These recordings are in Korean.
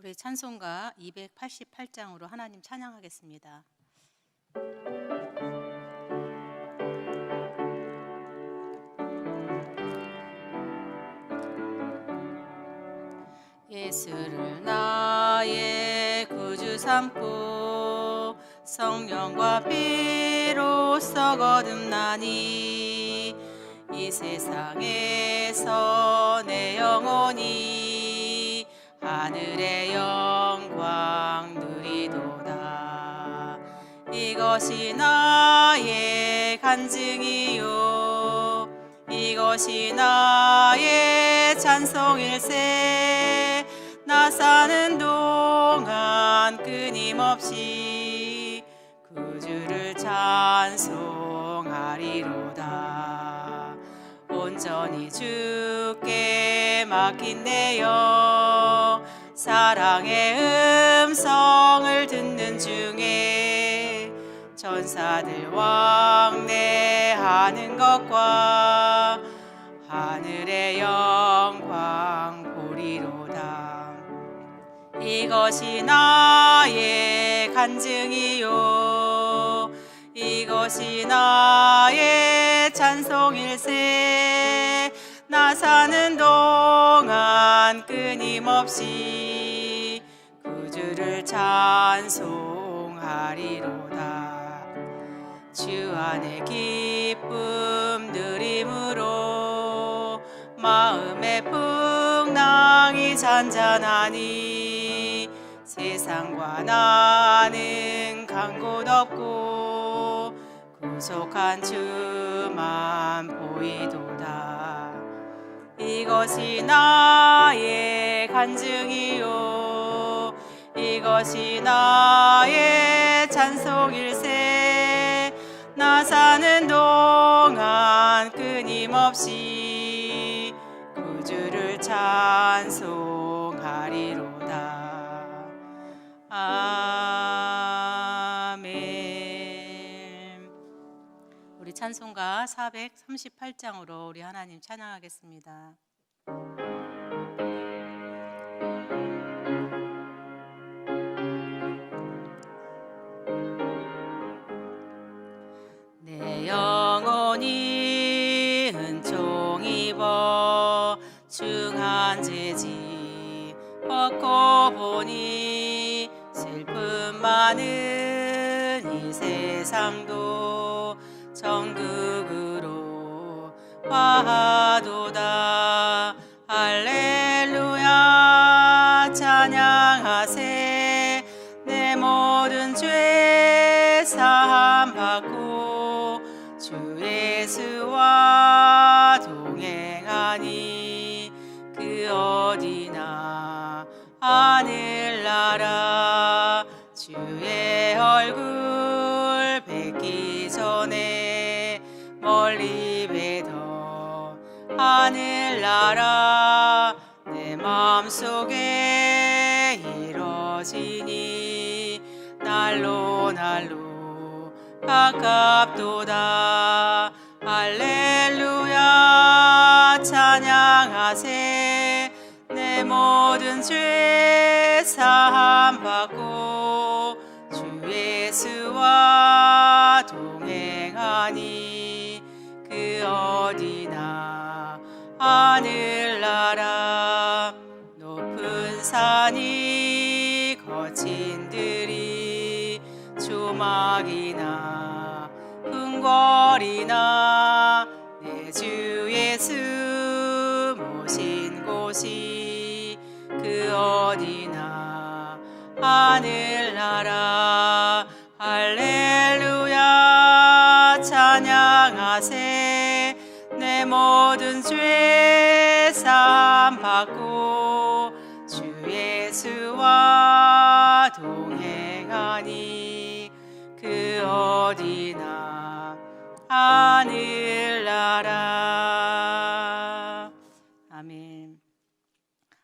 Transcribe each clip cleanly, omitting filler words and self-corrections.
우리 찬송가 288장으로 하나님 찬양하겠습니다. 예수를 나의 구주 삼고 성령과 피로써 거듭나니 이 세상에서 내 영혼이 하늘의 영광 누리도다. 이것이 나의 간증이요 이것이 나의 찬송일세. 나 사는 동안 끊임없이 구주를 찬송하리로다. 온전히 주께 맡긴 내 영 사랑의 음성을 듣는 중에 천사들 왕래하는 것과 하늘의 영광 보리로다. 이것이 나의 간증이요 이것이 나의 찬송일세. 나 사는 동안 끊임없이 구주를 찬송하리로다. 주 안에 기쁨 누림으로 마음의 풍랑이 잔잔하니 세상과 나는 간 곳 없고 구속한 주만 보이도다. 이것이 나의 간증이요 이것이 나의 찬송일세. 나 사는 동안 끊임없이 구주를 찬송하리로다. 아멘. 우리 찬송가 438장으로 우리 하나님 찬양하겠습니다. 내 영혼이 은총 입어 중한 죄지 벗고 보니 슬픔 많은 이 세상도 천국으로 화하도다. 할렐루야 찬양하세. 내 모든 죄 사함 받고 주 예수와 동행하니 그 어디나 하늘나라. 주의 얼굴 뵙기 전에 멀리 뵈던 하늘나라. 내 마음속에 이뤄지니 날로 가깝도다. 할렐루야 찬양하세. 내 모든 죄 사함 받고 주 예수와 동행하니 그 어디나 하늘나라. 높은 산이 거친 들이 조막이나 궁궐이나 내 주 예수 모신 곳이 그 어디나 하늘나라. 할렐루야 찬양하세. 내 모든 죄 사함 받고 주 예수와 동행하니 그 어디나 하늘나라. 아멘.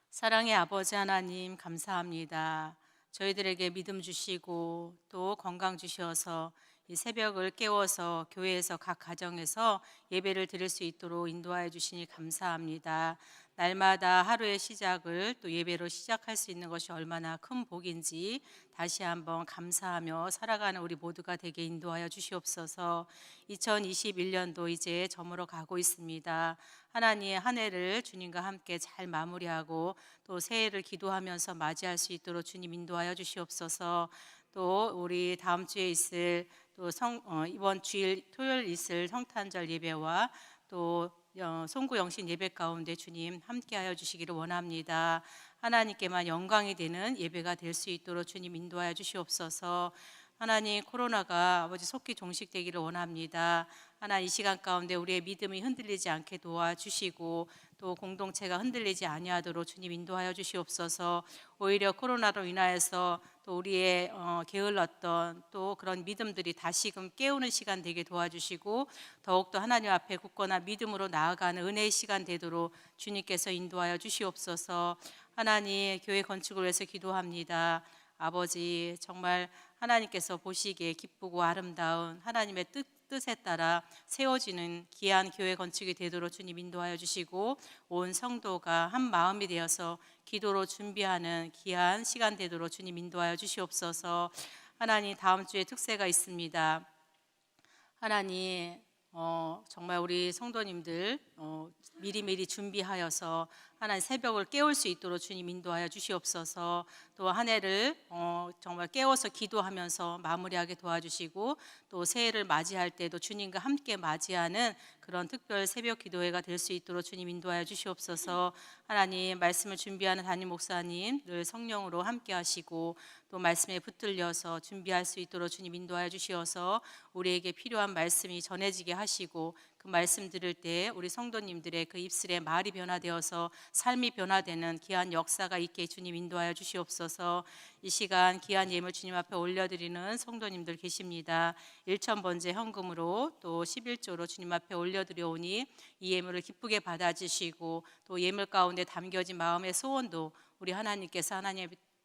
사랑의 아버지 하나님 감사합니다. 저희들에게 믿음 주시고 또 건강 주셔서 이 새벽을 깨워서 교회에서 각 가정에서 예배를 드릴 수 있도록 인도하여 주시니 감사합니다. 날마다 하루의 시작을 또 예배로 시작할 수 있는 것이 얼마나 큰 복인지 다시 한번 감사하며 살아가는 우리 모두가 되게 인도하여 주시옵소서. 2021년도 이제 저물어 가고 있습니다. 하나님의 한 해를 주님과 함께 잘 마무리하고 또 새해를 기도하면서 맞이할 수 있도록 주님 인도하여 주시옵소서. 또 우리 다음 주에 있을 또 이번 주일 토요일 있을 성탄절 예배와 또 송구 영신 예배 가운데 주님 함께하여 주시기를 원합니다. 하나님께만 영광이 되는 예배가 될 수 있도록 주님 인도하여 주시옵소서. 하나님, 코로나가 아버지 속히 종식되기를 원합니다. 하나님, 이 시간 가운데 우리의 믿음이 흔들리지 않게 도와주시고 또 공동체가 흔들리지 아니하도록 주님 인도하여 주시옵소서. 오히려 코로나로 인하여서 또 우리의 게을렀던 또 그런 믿음들이 다시금 깨우는 시간 되게 도와주시고 더욱더 하나님 앞에 굳건한 믿음으로 나아가는 은혜의 시간 되도록 주님께서 인도하여 주시옵소서. 하나님, 교회 건축을 위해서 기도합니다. 아버지, 정말 하나님께서 보시기에 기쁘고 아름다운 하나님의 뜻에 따라 세워지는 귀한 교회 건축이 되도록 주님 인도하여 주시고 온 성도가 한 마음이 되어서 기도로 준비하는 귀한 시간 되도록 주님 인도하여 주시옵소서. 하나님, 다음 주에 특세가 있습니다. 하나님, 정말 우리 성도님들 미리미리 준비하여서 하나님 새벽을 깨울 수 있도록 주님 인도하여 주시옵소서. 또 한 해를 정말 깨워서 기도하면서 마무리하게 도와주시고 또 새해를 맞이할 때도 주님과 함께 맞이하는 그런 특별 새벽 기도회가 될 수 있도록 주님 인도하여 주시옵소서. 하나님, 말씀을 준비하는 담임 목사님 늘 성령으로 함께 하시고 또 말씀에 붙들려서 준비할 수 있도록 주님 인도하여 주시어서 우리에게 필요한 말씀이 전해지게 하시고 그 말씀 들을 때 우리 성도님들의 그 입술에 말이 변화되어서 삶이 변화되는 귀한 역사가 있게 주님 인도하여 주시옵소서. 이 시간 귀한 예물 주님 앞에 올려드리는 성도님들 계십니다. 1,000번째 현금으로 또 11조로 주님 앞에 올려드려오니 이 예물을 기쁘게 받아주시고 또 예물 가운데 담겨진 마음의 소원도 우리 하나님께서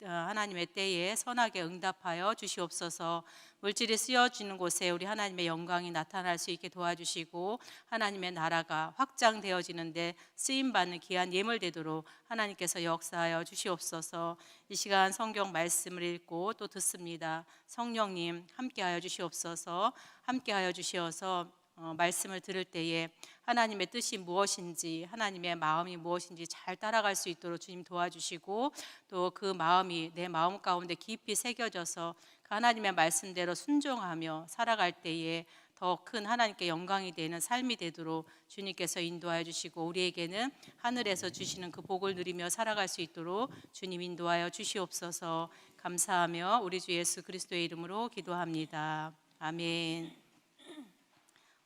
하나님의 때에 선하게 응답하여 주시옵소서. 물질이 쓰여지는 곳에 우리 하나님의 영광이 나타날 수 있게 도와주시고 하나님의 나라가 확장되어지는데 쓰임받는 귀한 예물 되도록 하나님께서 역사하여 주시옵소서. 이 시간 성경 말씀을 읽고 또 듣습니다. 성령님 함께하여 주시옵소서. 함께하여 주시어서 말씀을 들을 때에 하나님의 뜻이 무엇인지 하나님의 마음이 무엇인지 잘 따라갈 수 있도록 주님 도와주시고 또 그 마음이 내 마음 가운데 깊이 새겨져서 그 하나님의 말씀대로 순종하며 살아갈 때에 더 큰 하나님께 영광이 되는 삶이 되도록 주님께서 인도하여 주시고 우리에게는 하늘에서 주시는 그 복을 누리며 살아갈 수 있도록 주님 인도하여 주시옵소서. 감사하며 우리 주 예수 그리스도의 이름으로 기도합니다. 아멘.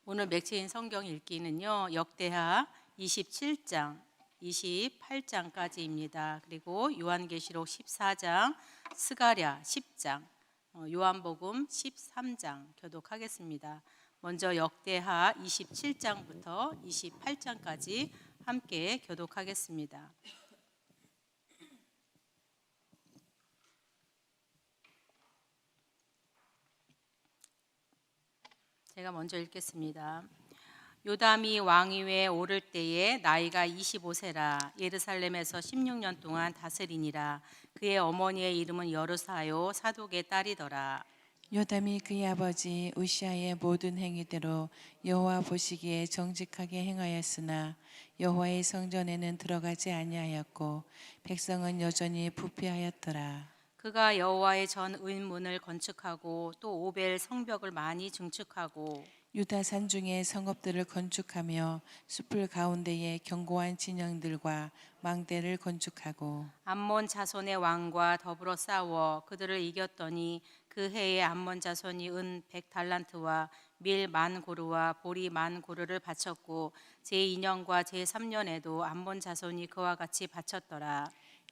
오늘 맥체인 성경 읽기는요 역대하 27장 28장까지입니다. 그리고 요한계시록 14장, 스가랴 10장, 요한복음 13장 교독하겠습니다. 먼저 역대하 27장부터 28장까지 함께 교독하겠습니다. 제가 먼저 읽겠습니다. 요담이 왕위에 오를 때에 나이가 25세라 예루살렘에서 16년 동안 다스리니라. 그의 어머니의 이름은 여르사요 사독의 딸이더라. 요담이 그의 아버지 우시아의 모든 행위대로 여호와 보시기에 정직하게 행하였으나 여호와의 성전에는 들어가지 아니하였고 백성은 여전히 부패하였더라. 그가 여호와의 전 의문을 건축하고 또 오벨 성벽을 많이 증축하고 유다 산중에 성읍들을 건축하며 숲을 가운데에 견고한 진영들과 망대를 건축하고 암몬 자손의 왕과 더불어 싸워 그들을 이겼더니 그 해에 암몬 자손이 은 100달란트와 밀 10,000고르와 보리 10,000고르를 바쳤고 제2년과 제3년에도 암몬 자손이 그와 같이 바쳤더라.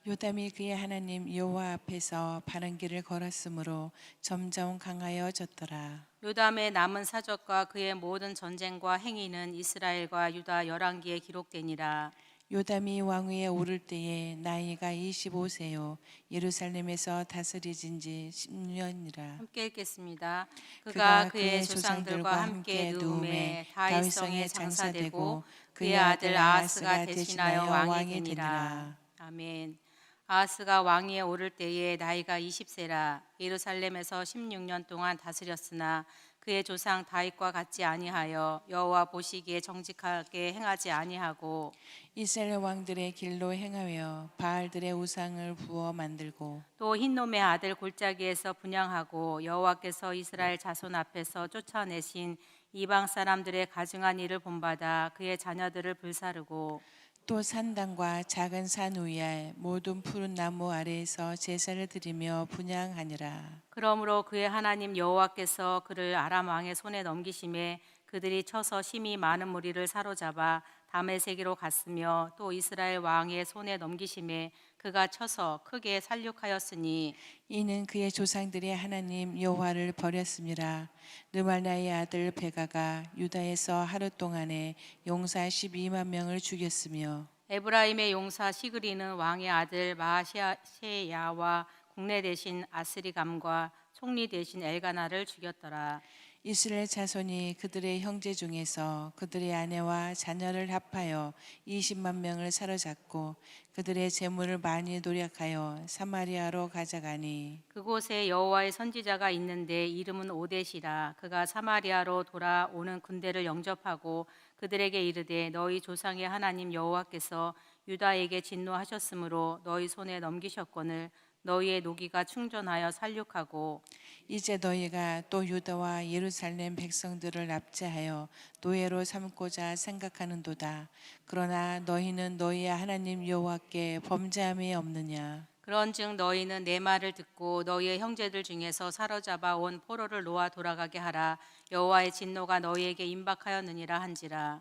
요담이 그의 하나님 여호와 앞에서 바른 길을 걸었으므로 점점 강하여졌더라. 요담의 남은 사적과 그의 모든 전쟁과 행위는 이스라엘과 유다 열왕기에 기록되니라. 요담이 왕위에 오를 때에 나이가 25세요 예루살렘에서 다스리진 지 10년이라. 함께 읽겠습니다. 그가 그가 그의 그의 조상들과 조상들과 함께 함께 누움에 누움에 다윗성에 다윗성에 장사되고 장사되고 그의 그의 아들 아들 아하스가 아하스가 대신하여 대신하여 왕이 왕이 되니라. 되니라. 아멘. 아하스가 왕위에 오를 때에 나이가 20세라 예루살렘에서 16년 동안 다스렸으나 그의 조상 다윗과 같지 아니하여 여호와 보시기에 정직하게 행하지 아니하고 이스라엘 왕들의 길로 행하여 바알들의 우상을 부어 만들고 또 흰놈의 아들 골짜기에서 분향하고 여호와께서 이스라엘 자손 앞에서 쫓아내신 이방 사람들의 가증한 일을 본받아 그의 자녀들을 불사르고 또 산당과 작은 산 위에 모든 푸른 나무 아래에서 제사를 드리며 분향하니라. 그러므로 그의 하나님 여호와께서 그를 아람 왕의 손에 넘기심에 그들이 쳐서 심히 많은 무리를 사로잡아 다메섹으로 갔으며 또 이스라엘 왕의 손에 넘기심에 그가 쳐서 크게 살육하였으니 이는 그의 조상들의 하나님 여호와를 버렸음이라. 르말나의 아들 베가가 유다에서 하루 동안에 용사 12만 명을 죽였으며 에브라임의 용사 시그리는 왕의 아들 마아세야와 국내 대신 아스리감과 총리 대신 엘가나를 죽였더라. 이스라엘 자손이 그들의 형제 중에서 그들의 아내와 자녀를 합하여 20만 명을 사로잡고 그들의 재물을 많이 노력하여 사마리아로 가져가니 그곳에 여호와의 선지자가 있는데 이름은 오뎃이라. 그가 사마리아로 돌아오는 군대를 영접하고 그들에게 이르되 너희 조상의 하나님 여호와께서 유다에게 진노하셨으므로 너희 손에 넘기셨거늘 너희의 노기가 충전하여 살육하고 이제 너희가 또 유다와 예루살렘 백성들을 납치하여 노예로 삼고자 생각하는도다. 그러나 너희는 너희의 하나님 여호와께 범죄함이 없느냐. 그런즉 너희는 내 말을 듣고 너희의 형제들 중에서 사로잡아 온 포로를 놓아 돌아가게 하라. 여호와의 진노가 너희에게 임박하였느니라 한지라.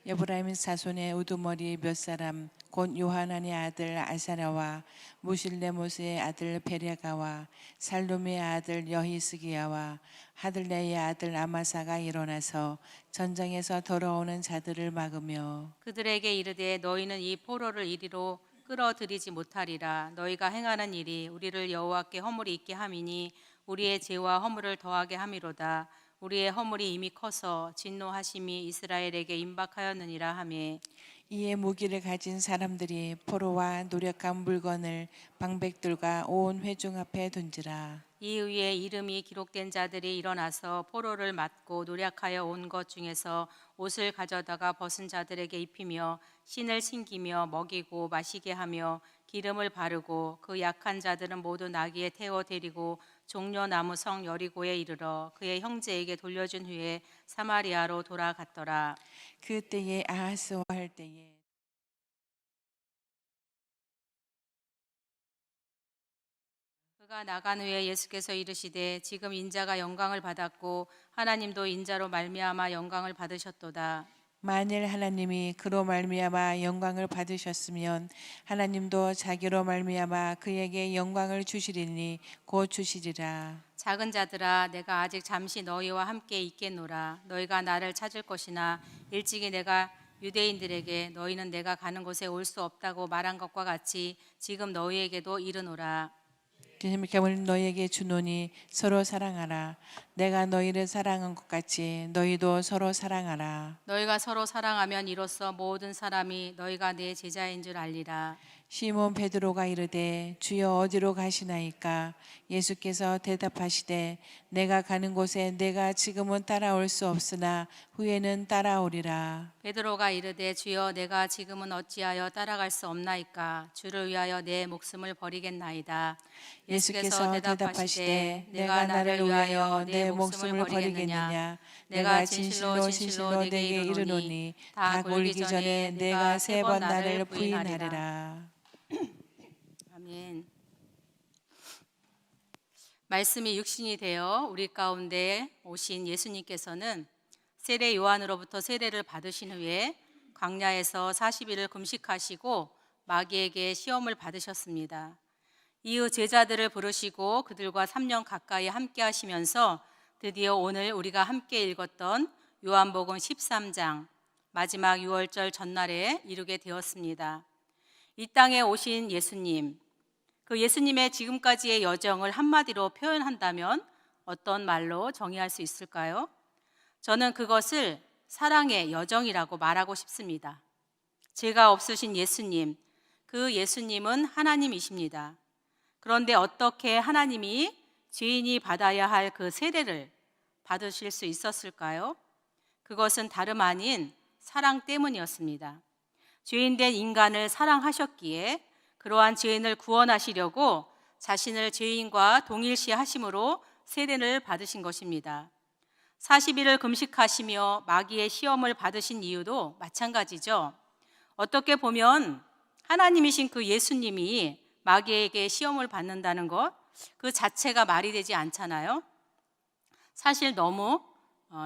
에브라임 자손의 우두머리 몇 사람 곧 요하난의 아들 아사랴와 무실레못의 아들 베레가와 살룸의 아들 여히스기야와 하들레의 아들 아마사가 일어나서 전장에서 돌아오는 자들을 막으며 그들에게 이르되 너희는 이 포로를 이리로 끌어들이지 못하리라. 너희가 행하는 일이 우리를 여호와께 허물이 있게 함이니 우리의 죄와 허물을 더하게 함이로다. 우리의 허물이 이미 커서 진노하심이 이스라엘에게 임박하였느니라 하매 이에 무기를 가진 사람들이 포로와 노력한 물건을 방백들과 온 회중 앞에 둔지라. 이 위에 이름이 기록된 자들이 일어나서 포로를 맞고 노력하여 온 것 중에서 옷을 가져다가 벗은 자들에게 입히며 신을 신기며 먹이고 마시게 하며 기름을 바르고 그 약한 자들은 모두 나귀에 태워 데리고 종려나무 성 여리고에 이르러 그의 형제에게 돌려준 후에 사마리아로 돌아갔더라. 그때에 아하스와 할 때에 그가 나간 후에 예수께서 이르시되 지금 인자가 영광을 받았고 하나님도 인자로 말미암아 영광을 받으셨도다. 만일 하나님이 그로 말미암아 영광을 받으셨으면 하나님도 자기로 말미암아 그에게 영광을 주시리니 곧 주시리라. 작은 자들아 내가 아직 잠시 너희와 함께 있겠노라. 너희가 나를 찾을 것이나 일찍이 내가 유대인들에게 너희는 내가 가는 곳에 올 수 없다고 말한 것과 같이 지금 너희에게도 이르노라. 주님을 너희에게 주노니 서로 사랑하라. 내가 너희를 사랑한 것 같이 너희도 서로 사랑하라. 너희가 서로 사랑하면 이로써 모든 사람이 너희가 내 제자인 줄 알리라. 시몬 베드로가 이르되 주여 어디로 가시나이까. 예수께서 대답하시되 내가 가는 곳에 내가 지금은 따라올 수 없으나 후에는 따라오리라. 베드로가 이르되 주여 내가 지금은 어찌하여 따라갈 수 없나이까. 주를 위하여 내 목숨을 버리겠나이다. 예수께서 대답하시되 내가 나를 위하여 내 목숨을 버리겠느냐. 내가 진실로 진실로 내게 이르노니 다 골기 전에 내가 3번 나를 부인하리라. 아멘. 말씀이 육신이 되어 우리 가운데 오신 예수님께서는 세례 요한으로부터 세례를 받으신 후에 광야에서 40일을 금식하시고 마귀에게 시험을 받으셨습니다. 이후 제자들을 부르시고 그들과 3년 가까이 함께 하시면서 드디어 오늘 우리가 함께 읽었던 요한복음 13장 마지막 유월절 전날에 이루게 되었습니다. 이 땅에 오신 예수님, 그 예수님의 지금까지의 여정을 한마디로 표현한다면 어떤 말로 정의할 수 있을까요? 저는 그것을 사랑의 여정이라고 말하고 싶습니다. 죄가 없으신 예수님, 그 예수님은 하나님이십니다. 그런데 어떻게 하나님이 죄인이 받아야 할 그 세례를 받으실 수 있었을까요? 그것은 다름 아닌 사랑 때문이었습니다. 죄인된 인간을 사랑하셨기에 그러한 죄인을 구원하시려고 자신을 죄인과 동일시하심으로 세례를 받으신 것입니다. 40일을 금식하시며 마귀의 시험을 받으신 이유도 마찬가지죠. 어떻게 보면 하나님이신 그 예수님이 마귀에게 시험을 받는다는 것, 그 자체가 말이 되지 않잖아요. 사실 너무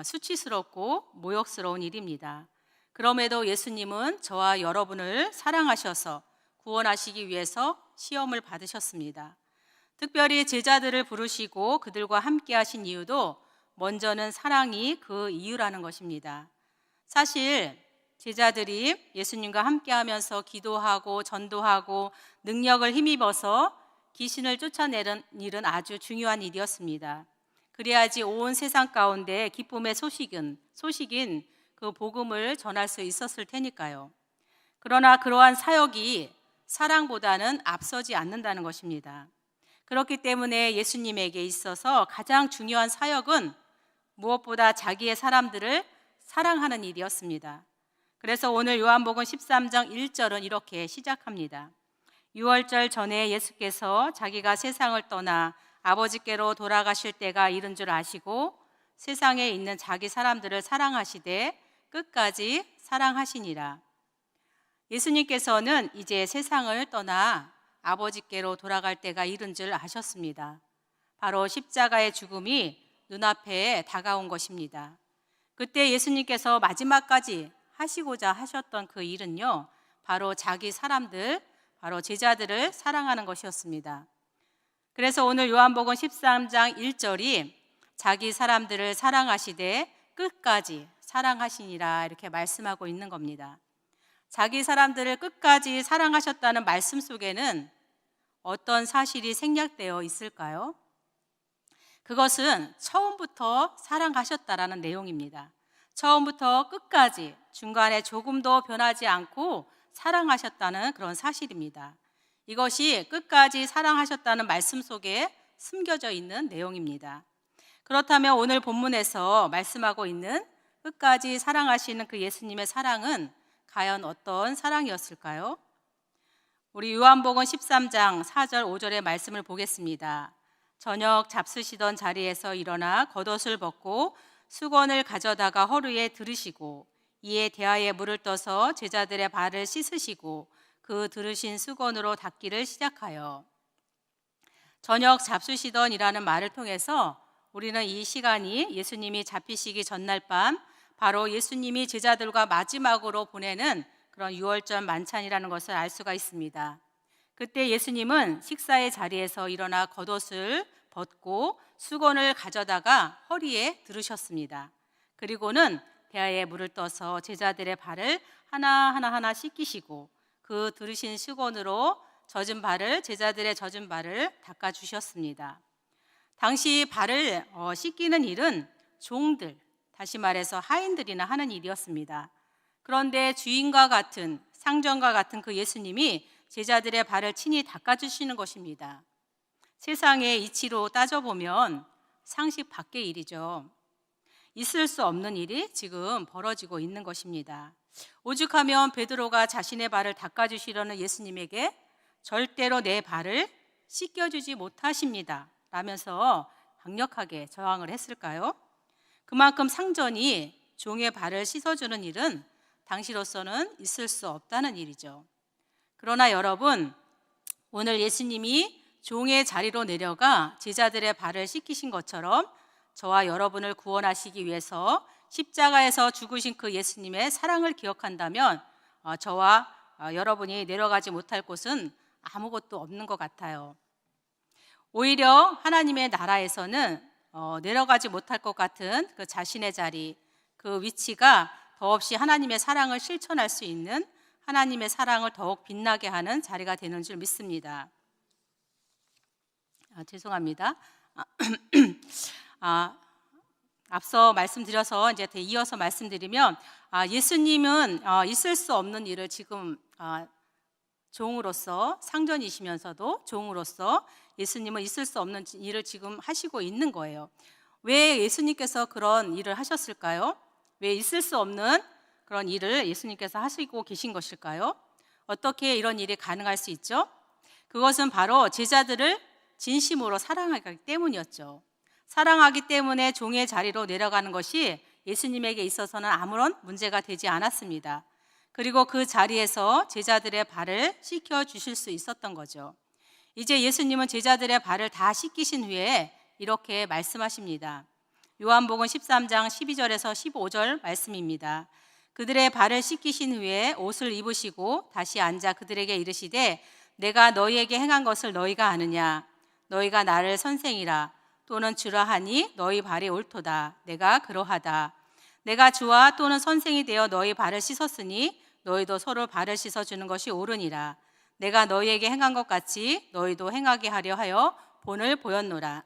수치스럽고 모욕스러운 일입니다. 그럼에도 예수님은 저와 여러분을 사랑하셔서 구원하시기 위해서 시험을 받으셨습니다. 특별히 제자들을 부르시고 그들과 함께 하신 이유도 먼저는 사랑이 그 이유라는 것입니다. 사실 제자들이 예수님과 함께 하면서 기도하고 전도하고 능력을 힘입어서 귀신을 쫓아내는 일은 아주 중요한 일이었습니다. 그래야지 온 세상 가운데 기쁨의 소식인 그 복음을 전할 수 있었을 테니까요. 그러나 그러한 사역이 사랑보다는 앞서지 않는다는 것입니다. 그렇기 때문에 예수님에게 있어서 가장 중요한 사역은 무엇보다 자기의 사람들을 사랑하는 일이었습니다. 그래서 오늘 요한복음 13장 1절은 이렇게 시작합니다. 유월절 전에 예수께서 자기가 세상을 떠나 아버지께로 돌아가실 때가 이른 줄 아시고 세상에 있는 자기 사람들을 사랑하시되 끝까지 사랑하시니라. 예수님께서는 이제 세상을 떠나 아버지께로 돌아갈 때가 이른 줄 아셨습니다. 바로 십자가의 죽음이 눈앞에 다가온 것입니다. 그때 예수님께서 마지막까지 하시고자 하셨던 그 일은요, 바로 자기 사람들, 바로 제자들을 사랑하는 것이었습니다. 그래서 오늘 요한복음 13장 1절이 자기 사람들을 사랑하시되 끝까지 사랑하시니라 이렇게 말씀하고 있는 겁니다. 자기 사람들을 끝까지 사랑하셨다는 말씀 속에는 어떤 사실이 생략되어 있을까요? 그것은 처음부터 사랑하셨다라는 내용입니다. 처음부터 끝까지 중간에 조금도 변하지 않고 사랑하셨다는 그런 사실입니다. 이것이 끝까지 사랑하셨다는 말씀 속에 숨겨져 있는 내용입니다. 그렇다면 오늘 본문에서 말씀하고 있는 끝까지 사랑하시는 그 예수님의 사랑은 과연 어떤 사랑이었을까요? 우리 요한복음 13장 4절 5절의 말씀을 보겠습니다. 저녁 잡수시던 자리에서 일어나 겉옷을 벗고 수건을 가져다가 허리에 들으시고 이에 대야에 물을 떠서 제자들의 발을 씻으시고 그 들으신 수건으로 닦기를 시작하여. 저녁 잡수시던이라는 말을 통해서 우리는 이 시간이 예수님이 잡히시기 전날 밤 바로 예수님이 제자들과 마지막으로 보내는 그런 유월절 만찬이라는 것을 알 수가 있습니다. 그때 예수님은 식사의 자리에서 일어나 겉옷을 벗고 수건을 가져다가 허리에 두르셨습니다. 그리고는 대야에 물을 떠서 제자들의 발을 하나 씻기시고 그 두르신 수건으로 제자들의 젖은 발을 닦아주셨습니다. 당시 발을 씻기는 일은 종들, 다시 말해서 하인들이나 하는 일이었습니다. 그런데 주인과 같은, 상전과 같은 그 예수님이 제자들의 발을 친히 닦아주시는 것입니다. 세상의 이치로 따져보면 상식 밖의 일이죠. 있을 수 없는 일이 지금 벌어지고 있는 것입니다. 오죽하면 베드로가 자신의 발을 닦아주시려는 예수님에게 절대로 내 발을 씻겨주지 못하십니다 라면서 강력하게 저항을 했을까요? 그만큼 상전이 종의 발을 씻어주는 일은 당시로서는 있을 수 없다는 일이죠. 그러나 여러분, 오늘 예수님이 종의 자리로 내려가 제자들의 발을 씻기신 것처럼 저와 여러분을 구원하시기 위해서 십자가에서 죽으신 그 예수님의 사랑을 기억한다면 저와 여러분이 내려가지 못할 곳은 아무것도 없는 것 같아요. 오히려 하나님의 나라에서는 내려가지 못할 것 같은 그 자신의 자리, 그 위치가 더없이 하나님의 사랑을 실천할 수 있는, 하나님의 사랑을 더욱 빛나게 하는 자리가 되는 줄 믿습니다. 죄송합니다. 앞서 말씀드려서 이제 이어서 말씀드리면, 예수님은 있을 수 없는 일을 지금 종으로서, 상전이시면서도 종으로서 예수님은 있을 수 없는 일을 지금 하시고 있는 거예요. 왜 예수님께서 그런 일을 하셨을까요? 왜 있을 수 없는 그런 일을 예수님께서 하시고 계신 것일까요? 어떻게 이런 일이 가능할 수 있죠? 그것은 바로 제자들을 진심으로 사랑하기 때문이었죠. 사랑하기 때문에 종의 자리로 내려가는 것이 예수님에게 있어서는 아무런 문제가 되지 않았습니다. 그리고 그 자리에서 제자들의 발을 씻겨 주실 수 있었던 거죠. 이제 예수님은 제자들의 발을 다 씻기신 후에 이렇게 말씀하십니다. 요한복음 13장 12절에서 15절 말씀입니다. 그들의 발을 씻기신 후에 옷을 입으시고 다시 앉아 그들에게 이르시되 내가 너희에게 행한 것을 너희가 아느냐? 너희가 나를 선생이라 또는 주라 하니 너희 발이 옳도다. 내가 그러하다. 내가 주와 또는 선생이 되어 너희 발을 씻었으니 너희도 서로 발을 씻어주는 것이 옳으니라. 내가 너희에게 행한 것 같이 너희도 행하게 하려 하여 본을 보였노라.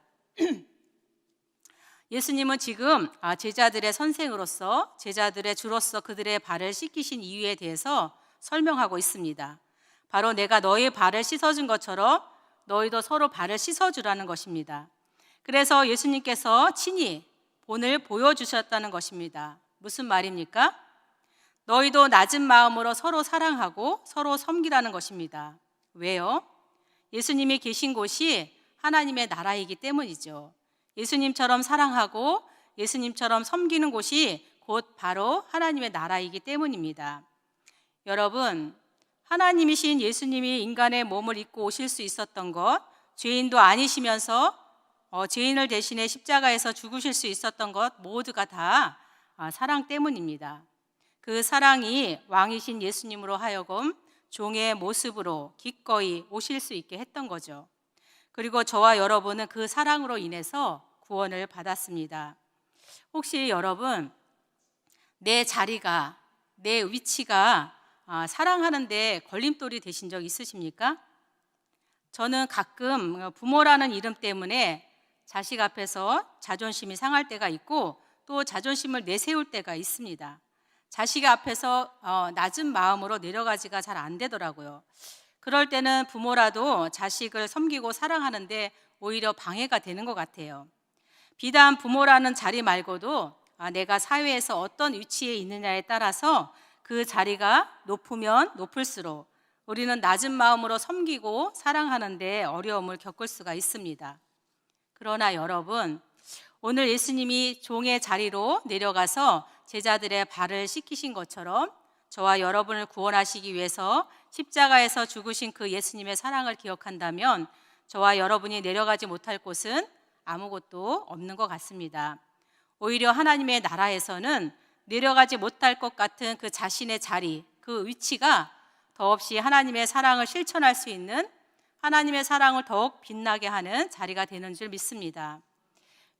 예수님은 지금 제자들의 선생으로서, 제자들의 주로서 그들의 발을 씻기신 이유에 대해서 설명하고 있습니다. 바로 내가 너희 발을 씻어준 것처럼 너희도 서로 발을 씻어주라는 것입니다. 그래서 예수님께서 친히 본을 보여주셨다는 것입니다. 무슨 말입니까? 너희도 낮은 마음으로 서로 사랑하고 서로 섬기라는 것입니다. 왜요? 예수님이 계신 곳이 하나님의 나라이기 때문이죠. 예수님처럼 사랑하고 예수님처럼 섬기는 곳이 곧 바로 하나님의 나라이기 때문입니다. 여러분, 하나님이신 예수님이 인간의 몸을 입고 오실 수 있었던 것, 죄인도 아니시면서 죄인을 대신해 십자가에서 죽으실 수 있었던 것 모두가 다 사랑 때문입니다. 그 사랑이 왕이신 예수님으로 하여금 종의 모습으로 기꺼이 오실 수 있게 했던 거죠. 그리고 저와 여러분은 그 사랑으로 인해서 구원을 받았습니다. 혹시 여러분, 내 자리가, 내 위치가 사랑하는데 걸림돌이 되신 적 있으십니까? 저는 가끔 부모라는 이름 때문에 자식 앞에서 자존심이 상할 때가 있고 또 자존심을 내세울 때가 있습니다. 자식 앞에서 낮은 마음으로 내려가지가 잘 안 되더라고요. 그럴 때는 부모라도 자식을 섬기고 사랑하는데 오히려 방해가 되는 것 같아요. 비단 부모라는 자리 말고도 내가 사회에서 어떤 위치에 있느냐에 따라서 그 자리가 높으면 높을수록 우리는 낮은 마음으로 섬기고 사랑하는데 어려움을 겪을 수가 있습니다. 그러나 여러분, 오늘 예수님이 종의 자리로 내려가서 제자들의 발을 씻기신 것처럼 저와 여러분을 구원하시기 위해서 십자가에서 죽으신 그 예수님의 사랑을 기억한다면 저와 여러분이 내려가지 못할 곳은 아무것도 없는 것 같습니다. 오히려 하나님의 나라에서는 내려가지 못할 것 같은 그 자신의 자리, 그 위치가 더없이 하나님의 사랑을 실천할 수 있는, 하나님의 사랑을 더욱 빛나게 하는 자리가 되는 줄 믿습니다.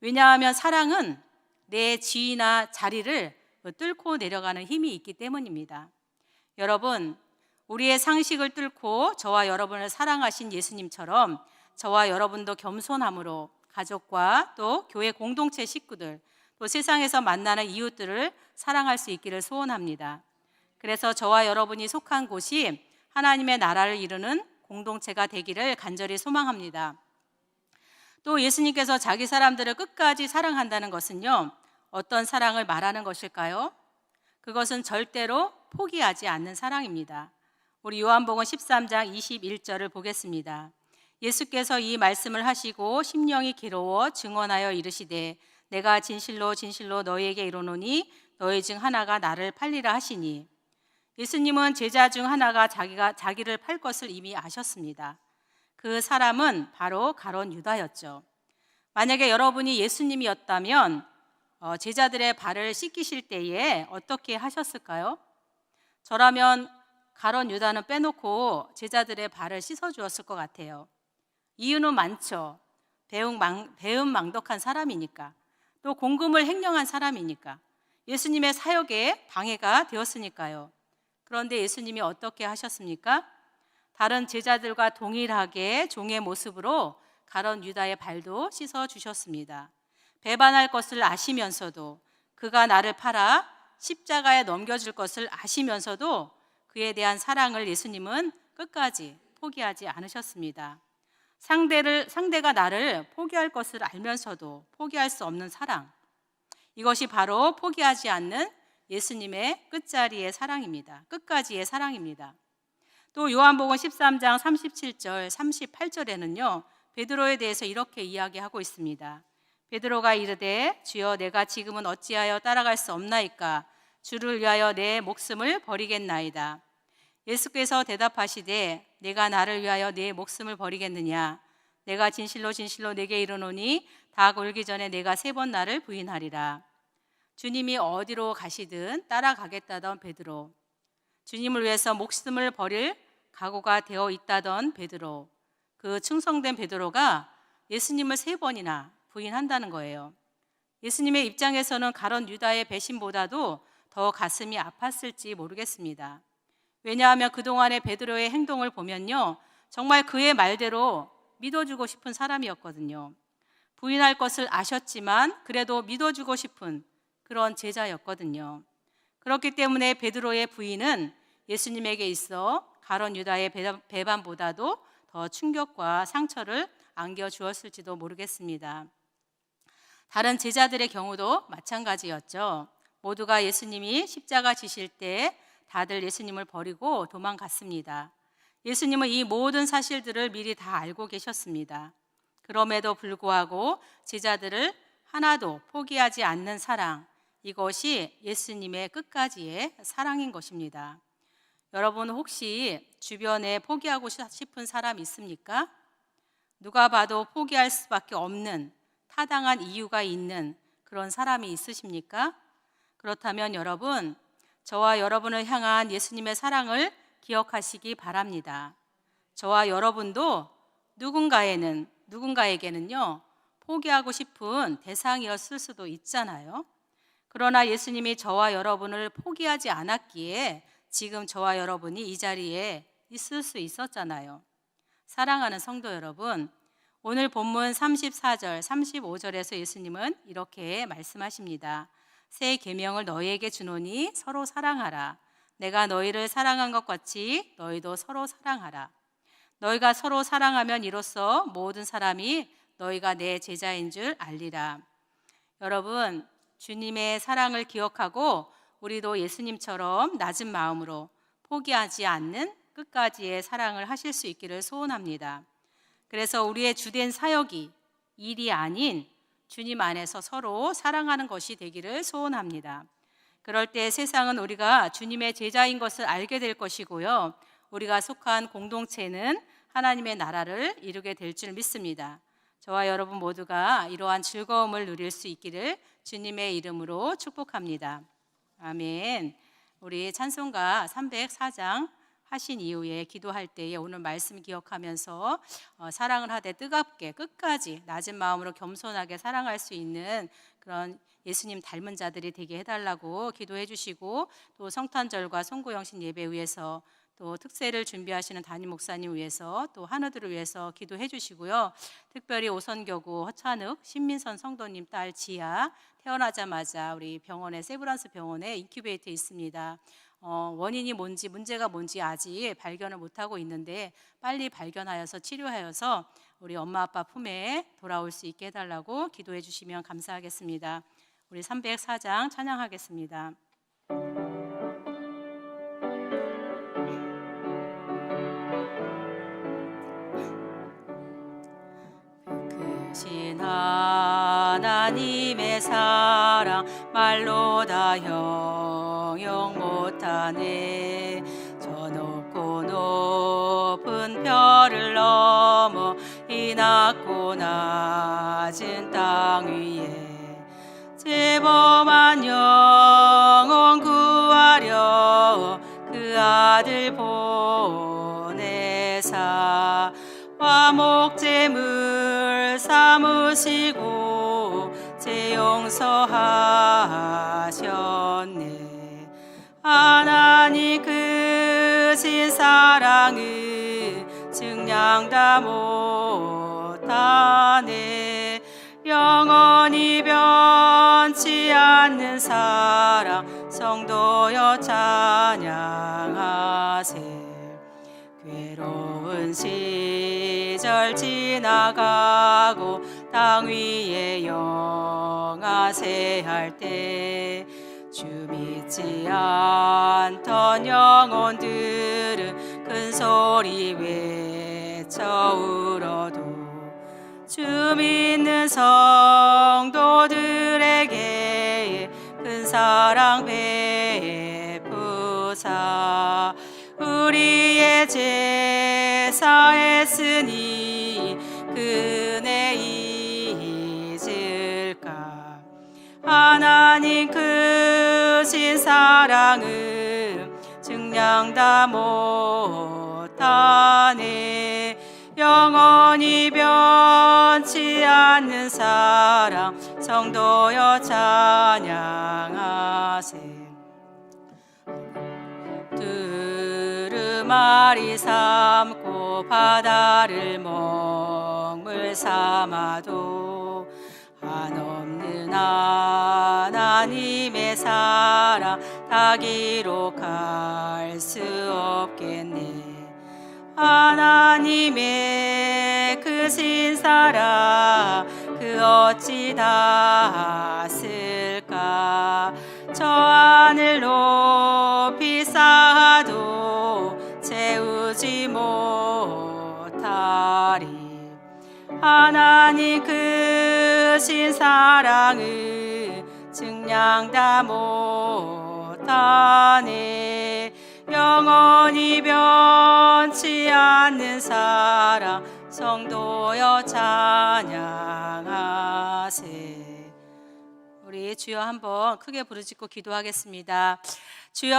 왜냐하면 사랑은 내 지위나 자리를 뚫고 내려가는 힘이 있기 때문입니다. 여러분, 우리의 상식을 뚫고 저와 여러분을 사랑하신 예수님처럼 저와 여러분도 겸손함으로 가족과 또 교회 공동체 식구들, 또 세상에서 만나는 이웃들을 사랑할 수 있기를 소원합니다. 그래서 저와 여러분이 속한 곳이 하나님의 나라를 이루는 공동체가 되기를 간절히 소망합니다. 또 예수님께서 자기 사람들을 끝까지 사랑한다는 것은요, 어떤 사랑을 말하는 것일까요? 그것은 절대로 포기하지 않는 사랑입니다. 우리 요한복음 13장 21절을 보겠습니다. 예수께서 이 말씀을 하시고 심령이 괴로워 증언하여 이르시되 내가 진실로 진실로 너희에게 이르노니 너희 중 하나가 나를 팔리라 하시니, 예수님은 제자 중 하나가 자기를 팔 것을 이미 아셨습니다. 그 사람은 바로 가룟 유다였죠. 만약에 여러분이 예수님이었다면 제자들의 발을 씻기실 때에 어떻게 하셨을까요? 저라면 가룟 유다는 빼놓고 제자들의 발을 씻어주었을 것 같아요. 이유는 많죠. 배은망덕한 사람이니까, 또 공금을 횡령한 사람이니까. 예수님의 사역에 방해가 되었으니까요. 그런데 예수님이 어떻게 하셨습니까? 다른 제자들과 동일하게 종의 모습으로 가룟 유다의 발도 씻어 주셨습니다. 배반할 것을 아시면서도, 그가 나를 팔아 십자가에 넘겨줄 것을 아시면서도 그에 대한 사랑을 예수님은 끝까지 포기하지 않으셨습니다. 상대가 나를 포기할 것을 알면서도 포기할 수 없는 사랑, 이것이 바로 포기하지 않는 예수님의 끝자리의 사랑입니다. 끝까지의 사랑입니다. 또 요한복음 13장 37절 38절에는요 베드로에 대해서 이렇게 이야기하고 있습니다. 베드로가 이르되 주여 내가 지금은 어찌하여 따라갈 수 없나이까? 주를 위하여 내 목숨을 버리겠나이다. 예수께서 대답하시되 내가 나를 위하여 내 목숨을 버리겠느냐? 내가 진실로 진실로 내게 이르노니 닭 울기 전에 내가 3번 나를 부인하리라. 주님이 어디로 가시든 따라가겠다던 베드로, 주님을 위해서 목숨을 버릴 각오가 되어 있다던 베드로, 그 충성된 베드로가 예수님을 3번이나 부인한다는 거예요. 예수님의 입장에서는 가룟 유다의 배신보다도 더 가슴이 아팠을지 모르겠습니다. 왜냐하면 그동안의 베드로의 행동을 보면요 정말 그의 말대로 믿어주고 싶은 사람이었거든요. 부인할 것을 아셨지만 그래도 믿어주고 싶은 그런 제자였거든요. 그렇기 때문에 베드로의 부인은 예수님에게 있어 가룟 유다의 배반보다도 더 충격과 상처를 안겨주었을지도 모르겠습니다. 다른 제자들의 경우도 마찬가지였죠. 모두가 예수님이 십자가 지실 때 다들 예수님을 버리고 도망갔습니다. 예수님은 이 모든 사실들을 미리 다 알고 계셨습니다. 그럼에도 불구하고 제자들을 하나도 포기하지 않는 사랑, 이것이 예수님의 끝까지의 사랑인 것입니다. 여러분 혹시 주변에 포기하고 싶은 사람 있습니까? 누가 봐도 포기할 수밖에 없는 타당한 이유가 있는 그런 사람이 있으십니까? 그렇다면 여러분, 저와 여러분을 향한 예수님의 사랑을 기억하시기 바랍니다. 저와 여러분도 누군가에게는요 포기하고 싶은 대상이었을 수도 있잖아요. 그러나 예수님이 저와 여러분을 포기하지 않았기에 지금 저와 여러분이 이 자리에 있을 수 있었잖아요. 사랑하는 성도 여러분, 오늘 본문 34절, 35절에서 예수님은 이렇게 말씀하십니다. 새 계명을 너희에게 주노니 서로 사랑하라. 내가 너희를 사랑한 것 같이 너희도 서로 사랑하라. 너희가 서로 사랑하면 이로써 모든 사람이 너희가 내 제자인 줄 알리라. 여러분, 주님의 사랑을 기억하고 우리도 예수님처럼 낮은 마음으로 포기하지 않는 끝까지의 사랑을 하실 수 있기를 소원합니다. 그래서 우리의 주된 사역이 일이 아닌 주님 안에서 서로 사랑하는 것이 되기를 소원합니다. 그럴 때 세상은 우리가 주님의 제자인 것을 알게 될 것이고요. 우리가 속한 공동체는 하나님의 나라를 이루게 될 줄 믿습니다. 저와 여러분 모두가 이러한 즐거움을 누릴 수 있기를 주님의 이름으로 축복합니다. 아멘. 우리 찬송가 304장 하신 이후에 기도할 때에 오늘 말씀 기억하면서 사랑을 하되 뜨겁게 끝까지 낮은 마음으로 겸손하게 사랑할 수 있는 그런 예수님 닮은 자들이 되게 해달라고 기도해 주시고, 또 성탄절과 송구영신 예배 위해서, 또 특세를 준비하시는 담임 목사님 위해서, 또 한우들을 위해서 기도해 주시고요. 특별히 오선교구 허찬욱 신민선 성도님 딸 지아, 태어나자마자 우리 병원에 세브란스 병원에 인큐베이터에 있습니다. 원인이 뭔지 문제가 뭔지 아직 발견을 못하고 있는데 빨리 발견하여서 치료하여서 우리 엄마 아빠 품에 돌아올 수 있게 해달라고 기도해 주시면 감사하겠습니다. 우리 304장 찬양하겠습니다. 크신 하나님의 사랑 말로 다 형용 못하네. 저 높고 높은 별을 넘어 이 낮고 낮은 땅 위에 죄범한 영혼 구하려 그 아들 보내사 화목제물 삼으시고 죄 용서하셨네. 하나님 크신 사랑을 증량다 못하네. 영원히 변치 않는 사랑 성도여 찬양하세. 괴로운 시절 지나가고 땅 위에 영하세 할 때 주 믿지 않던 영혼들은 큰 소리 외쳐 울어도 주 믿는 성도들에게 큰 사랑 베푸사 우리의 제사했으니 그 은혜 잊을까. 하나님 크신 사랑을 증량다 못하네. 영원히 변치 않는 사랑 성도여 찬양하세. 두루마리 삼고 바다를 먹물 삼아도 한없는 하나님의 사랑 다 기록할 수 없겠네. 하나님의 크신 사랑 그 어찌 다 쓸까. 저 하늘 높이 쌓아도 채우지 못하리. 하나님 크신 사랑을 증량다 못하네. 영원히 변치 않는 사랑 성도여 찬양하세. 우리 주여 한번 크게 부르짖고 기도하겠습니다. 주여,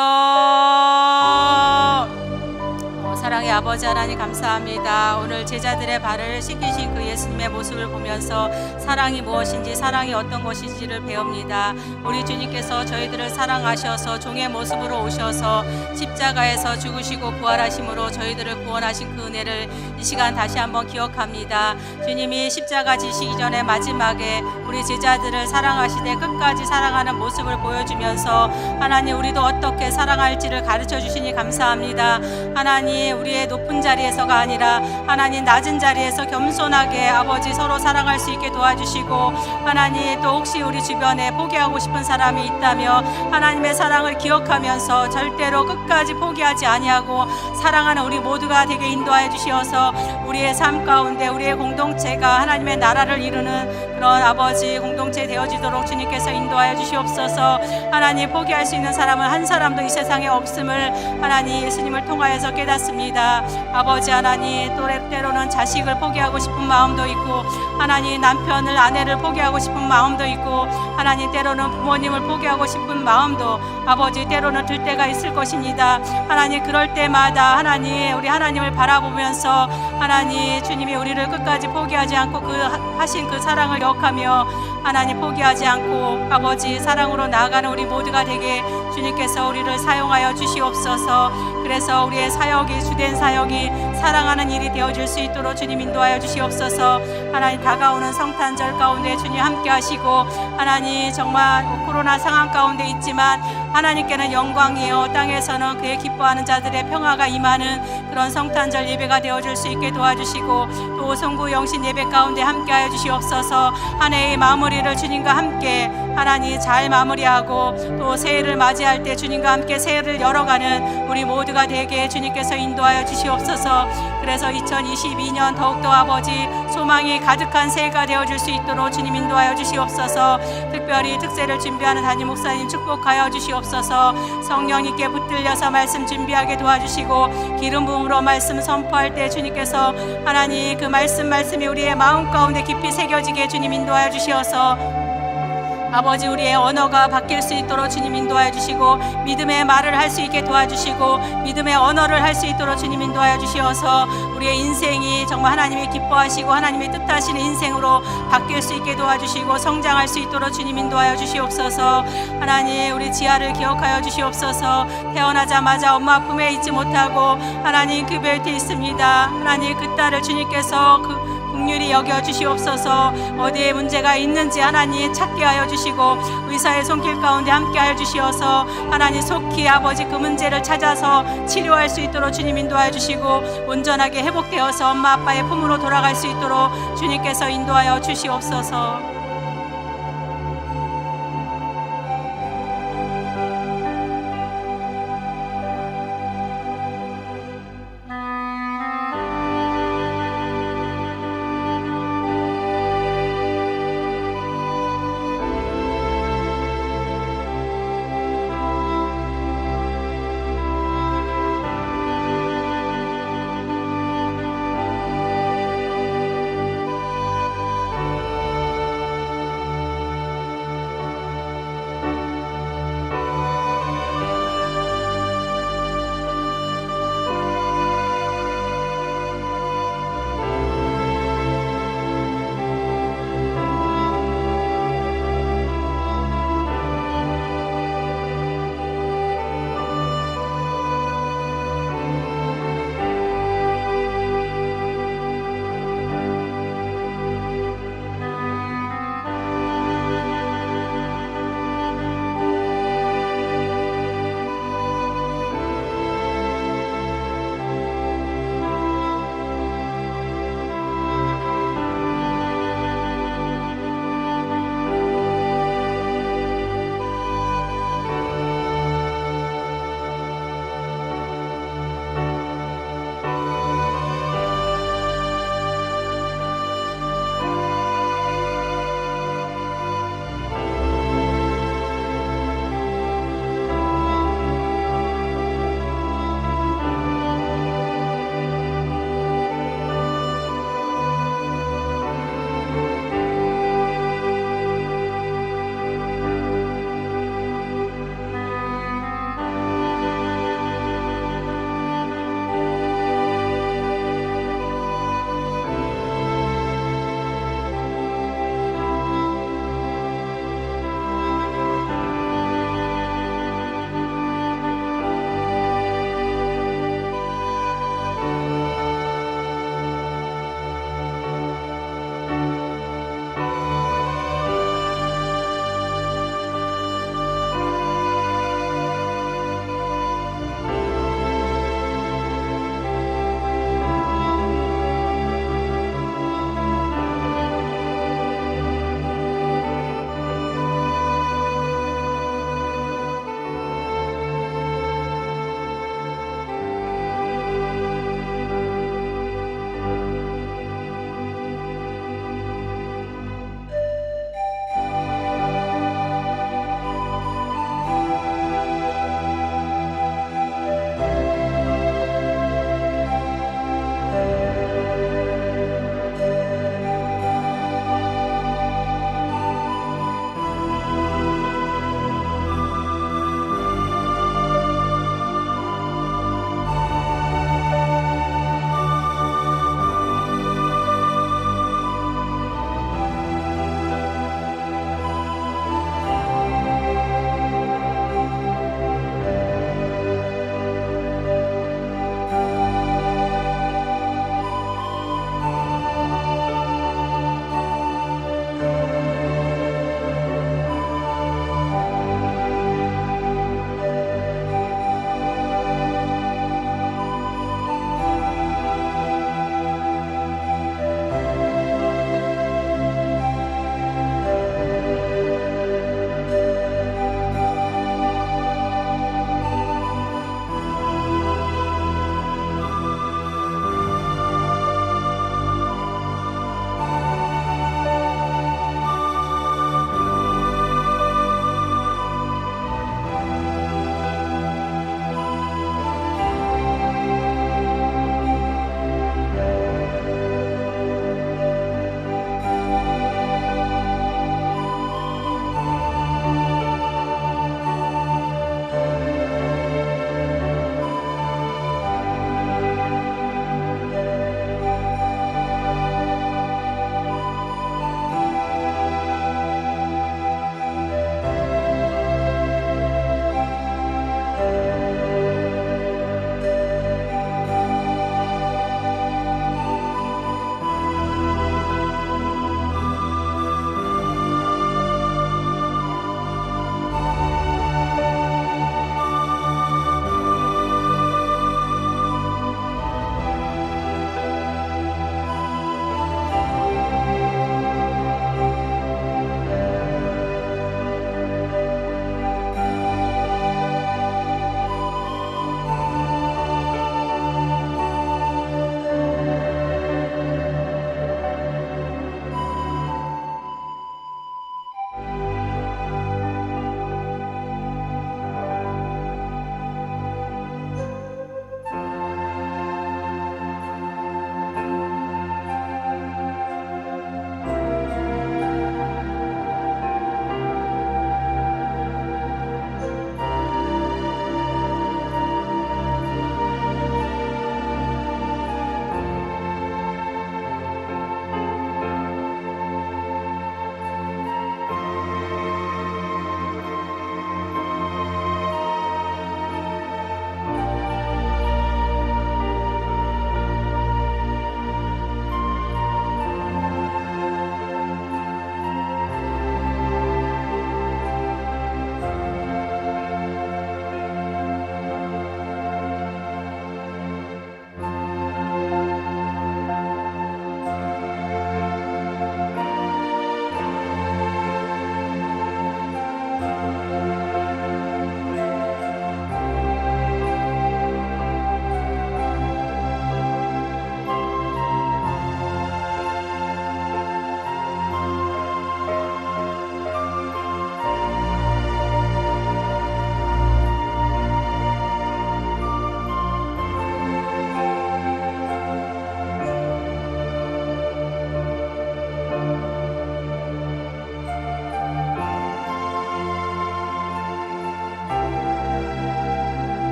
사랑의 아버지 하나님 감사합니다. 오늘 제자들의 발을 씻기신 그 예수님의 모습을 보면서 사랑이 무엇인지, 사랑이 어떤 것인지를 배웁니다. 우리 주님께서 저희들을 사랑하셔서 종의 모습으로 오셔서 십자가에서 죽으시고 부활하심으로 저희들을 구원하신 그 은혜를 이 시간 다시 한번 기억합니다. 주님이 십자가 지시기 전에 마지막에 우리 제자들을 사랑하시되 끝까지 사랑하는 모습을 보여주면서 하나님 우리도 어떻게 사랑할지를 가르쳐 주시니 감사합니다. 하나님 우리의 높은 자리에서가 아니라 하나님 낮은 자리에서 겸손하게 아버지 서로 사랑할 수 있게 도와주시고, 하나님 또 혹시 우리 주변에 포기하고 싶은 사람이 있다면 하나님의 사랑을 기억하면서 절대로 끝까지 포기하지 아니하고 사랑하는 우리 모두가 되게 인도하여 주시어서 우리의 삶 가운데 우리의 공동체가 하나님의 나라를 이루는 그런 아버지 공동체 되어지도록 주님께서 인도하여 주시옵소서. 하나님 포기할 수 있는 사람은 한 사람도 이 세상에 없음을 하나님 예수님을 통하여서 깨닫습니다. 아버지 하나님 또 때로는 자식을 포기하고 싶은 마음도 있고 하나님 남편을 아내를 포기하고 싶은 마음도 있고 하나님 때로는 부모님을 포기하고 싶은 마음도 아버지 때로는 들 때가 있을 것입니다. 하나님 그럴 때마다 하나님 우리 하나님을 바라보면서 하나님 주님이 우리를 끝까지 포기하지 않고 그 하신 그 사랑을 기억하며 하나님 포기하지 않고 아버지 사랑으로 나아가는 우리 모두가 되게 주님께서 우리를 사용하여 주시옵소서. 그래서 우리의 사역이 주된 사역이 사랑하는 일이 되어질 수 있도록 주님 인도하여 주시옵소서. 하나님 다가오는 성탄절 가운데 주님 함께 하시고 하나님 정말 코로나 상황 가운데 있지만 하나님께는 영광이요 땅에서는 그의 기뻐하는 자들의 평화가 임하는 그런 성탄절 예배가 되어줄 수 있게 도와주시고 또 송구 영신 예배 가운데 함께하여 주시옵소서. 한 해의 마무리를 주님과 함께 하나님 잘 마무리하고 또 새해를 맞이할 때 주님과 함께 새해를 열어가는 우리 모두가 되게 주님께서 인도하여 주시옵소서. 그래서 2022년 더욱더 아버지 소망이 가득한 새해가 되어줄 수 있도록 주님 인도하여 주시옵소서. 특별히 특세를 준비하는 담임 목사님 축복하여 주시옵소서. 성령님께 붙들려서 말씀 준비하게 도와주시고 기름 부음으로 말씀 선포할 때 주님께서 하나님 그 말씀이 우리의 마음 가운데 깊이 새겨지게 주님 인도하여 주시어서 아버지 우리의 언어가 바뀔 수 있도록 주님 인도하여 주시고 믿음의 말을 할 수 있게 도와주시고 믿음의 언어를 할 수 있도록 주님 인도하여 주시어서 우리의 인생이 정말 하나님이 기뻐하시고 하나님이 뜻하시는 인생으로 바뀔 수 있게 도와주시고 성장할 수 있도록 주님 인도하여 주시옵소서. 하나님 우리 지아를 기억하여 주시옵소서. 태어나자마자 엄마 품에 있지 못하고 하나님 그 벨트에 있습니다. 하나님 그 딸을 주님께서 긍휼히 여겨 주시옵소서. 어디에 문제가 있는지 하나님 찾게 하여 주시고 의사의 손길 가운데 함께 하여 주시어서 하나님 속히 아버지 그 문제를 찾아서 치료할 수 있도록 주님 인도하여 주시고 온전하게 회복되어서 엄마 아빠의 품으로 돌아갈 수 있도록 주님께서 인도하여 주시옵소서.